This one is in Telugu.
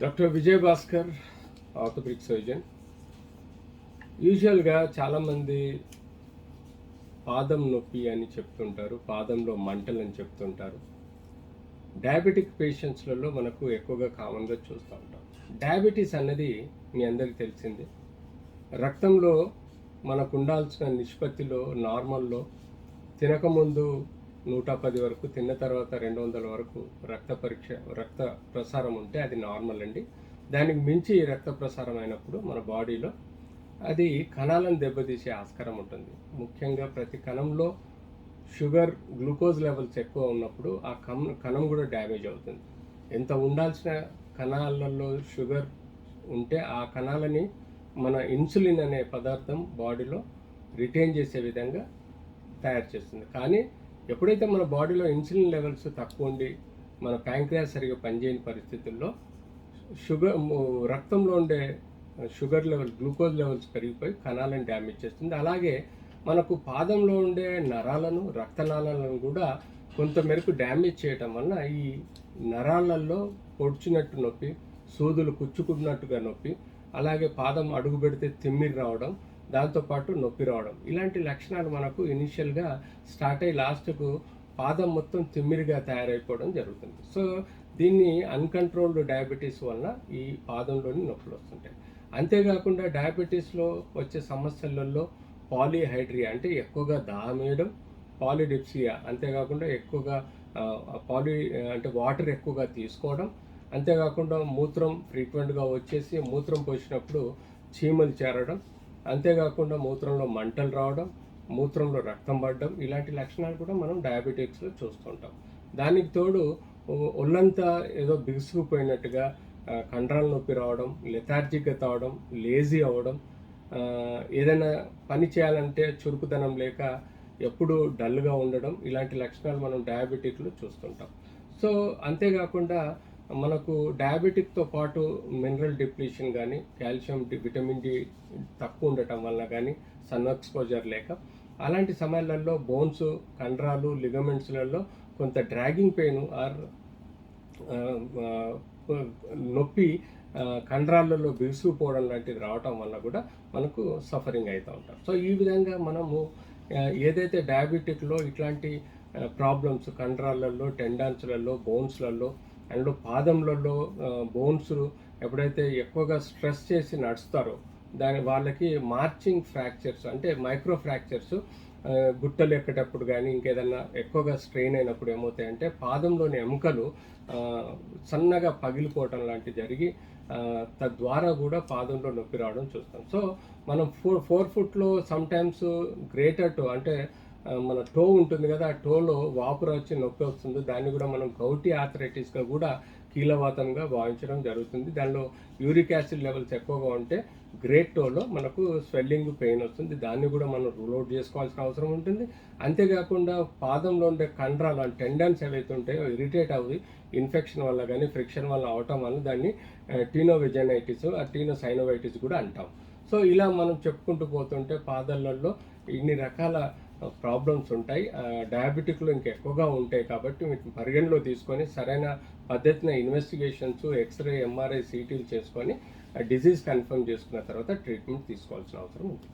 Doctor Vijay Bhaskar, orthopaedic surgeon. యూజువల్గా చాలామంది పాదం నొప్పి అని చెప్తుంటారు, పాదంలో మంటలు అని చెప్తుంటారు. డయాబెటిక్ పేషెంట్స్లలో మనకు ఎక్కువగా కామన్గా చూస్తూ ఉంటాం. డయాబెటీస్ అన్నది మీ అందరికీ తెలిసిందే. రక్తంలో మనకు ఉండాల్సిన నిష్పత్తిలో నార్మల్లో తినకముందు 110 వరకు, తిన్న తర్వాత 200 వరకు రక్త ప్రసారం ఉంటే అది నార్మల్ అండి. దానికి మించి రక్త ప్రసారం అయినప్పుడు మన బాడీలో అది కణాలను దెబ్బతీసే ఆస్కారం ఉంటుంది. ముఖ్యంగా ప్రతి కణంలో షుగర్, గ్లూకోజ్ లెవెల్స్ ఎక్కువ ఉన్నప్పుడు ఆ కణం కూడా డ్యామేజ్ అవుతుంది. ఎంత ఉండాల్సిన కణాలలో షుగర్ ఉంటే ఆ కణాలని మన ఇన్సులిన్ అనే పదార్థం బాడీలో రిటైన్ చేసే విధంగా తయారు చేస్తుంది. కానీ ఎప్పుడైతే మన బాడీలో ఇన్సులిన్ లెవెల్స్ తక్కువ ఉండి మన ప్యాంక్రియాస్ సరిగా పనిచేయని పరిస్థితుల్లో రక్తంలో ఉండే షుగర్ లెవెల్, గ్లూకోజ్ లెవెల్స్ పెరిగిపోయి కణాలను డ్యామేజ్ చేస్తుంది. అలాగే మనకు పాదంలో ఉండే నరాలను, రక్తనాళాలను కూడా కొంత మేరకు డ్యామేజ్ చేయటం వలన ఈ నరాలలో పొడిచినట్టు నొప్పి, సూదులు కుచ్చుకున్నట్టుగా నొప్పి, అలాగే పాదం అడుగు పెడితే తిమ్మిరి రావడం, దాంతోపాటు నొప్పి రావడం, ఇలాంటి లక్షణాలు మనకు ఇనిషియల్గా స్టార్ట్ అయ్యి లాస్ట్కు పాదం మొత్తం తిమ్మిరిగా తయారైపోవడం జరుగుతుంది. సో దీన్ని అన్కంట్రోల్డ్ డయాబెటీస్ వలన ఈ పాదంలోని నొప్పులు వస్తుంటాయి. అంతేకాకుండా డయాబెటీస్లో వచ్చే సమస్యలలో పాలీహైడ్రియా అంటే ఎక్కువగా దాహం వేయడం, పాలిడిప్సియా అంతేకాకుండా ఎక్కువగా అంటే వాటర్ ఎక్కువగా తీసుకోవడం, అంతేకాకుండా మూత్రం ఫ్రీక్వెంట్గా వచ్చేసి మూత్రం పోసినప్పుడు చీమలు చేరడం, అంతేకాకుండా మూత్రంలో మంటలు రావడం, మూత్రంలో రక్తం పడడం, ఇలాంటి లక్షణాలు కూడా మనం డయాబెటిక్స్లో చూస్తుంటాం. దానికి తోడు ఒళ్ళంతా ఏదో బిగుసుకుపోయినట్టుగా కండరాల నొప్పి రావడం, లెథార్జిక్గా తావడం, లేజీ అవ్వడం, ఏదైనా పని చేయాలంటే చురుకుదనం లేక ఎప్పుడు డల్గా ఉండడం, ఇలాంటి లక్షణాలు మనం డయాబెటిక్లో చూస్తుంటాం. సో అంతేకాకుండా మనకు డయాబెటిక్తో పాటు మినరల్ డిప్లీషన్ కానీ, కాల్షియం, విటమిన్ డి తక్కువ ఉండటం వల్ల కానీ, సన్ ఎక్స్పోజర్ లేక, అలాంటి సమయాలలో బోన్స్, కండరాలు, లిగమెంట్స్లలో కొంత డ్రాగింగ్ పెయిన్ ఆర్ నొప్పి, కండరాలలో బిగుసుకుపోవడం లాంటిది రావటం వల్ల కూడా మనకు సఫరింగ్ అవుతూ ఉంటాం. సో ఈ విధంగా మనము ఏదైతే డయాబెటిక్లో ఇట్లాంటి ప్రాబ్లమ్స్ కండరాలలో, టెండాన్స్లలో, బోన్స్లలో అండ్ పాదంలలో బోన్స్ ఎప్పుడైతే ఎక్కువగా స్ట్రెస్ చేసి నడుస్తారో వాళ్ళకి మార్చింగ్ ఫ్రాక్చర్స్ అంటే మైక్రో ఫ్రాక్చర్స్ గుట్టలు ఎక్కేటప్పుడు కానీ ఇంకేదన్నా ఎక్కువగా స్ట్రెయిన్ అయినప్పుడు ఏమవుతాయంటే పాదంలోని ఎముకలు సన్నగా పగిలిపోవటం లాంటివి జరిగి తద్వారా కూడా పాదంలో నొప్పి రావడం చూస్తాం. సో మనం 4 ఫుట్లో సమ్టైమ్స్ గ్రేటర్ టో అంటే మన టో ఉంటుంది కదా, ఆ టోలో వాపుర వచ్చి నొప్పి వస్తుంది. దాన్ని కూడా మనం గౌటీ ఆర్థరైటిస్గా కూడా కీలవాతంగా భావించడం జరుగుతుంది. దానిలో యూరిక్ యాసిడ్ లెవెల్స్ ఎక్కువగా ఉంటే గ్రేట్ టోలో మనకు స్వెల్లింగ్, పెయిన్ వస్తుంది. దాన్ని కూడా మనం రూల్ అవుట్ చేసుకోవాల్సిన అవసరం ఉంటుంది. అంతేకాకుండా పాదంలో ఉండే కండరాలు, టెండన్స్ ఏవైతే ఉంటాయో ఇరిటేట్ అవి ఇన్ఫెక్షన్ వల్ల కానీ ఫ్రిక్షన్ వల్ల అవటం వల్ల దాన్ని టీనోవెజనైటిస్, టీనోసైనోవైటిస్ కూడా అంటాం. సో ఇలా మనం చెప్పుకుంటూ పోతుంటే పాదాలలో ఇన్ని రకాల ప్రాబ్లమ్స్ ఉంటాయి. డయాబెటిక్లో ఇంకెక్కువగా ఉంటాయి కాబట్టి వీటిని పరిగణలో తీసుకొని సరైన పద్ధతిన ఇన్వెస్టిగేషన్స్, ఎక్స్రే, ఎంఆర్ఐ, సిటీలు చేసుకొని డిజీజ్ కన్ఫర్మ్ చేసుకున్న తర్వాత ట్రీట్మెంట్ తీసుకోవాల్సిన అవసరం ఉంది.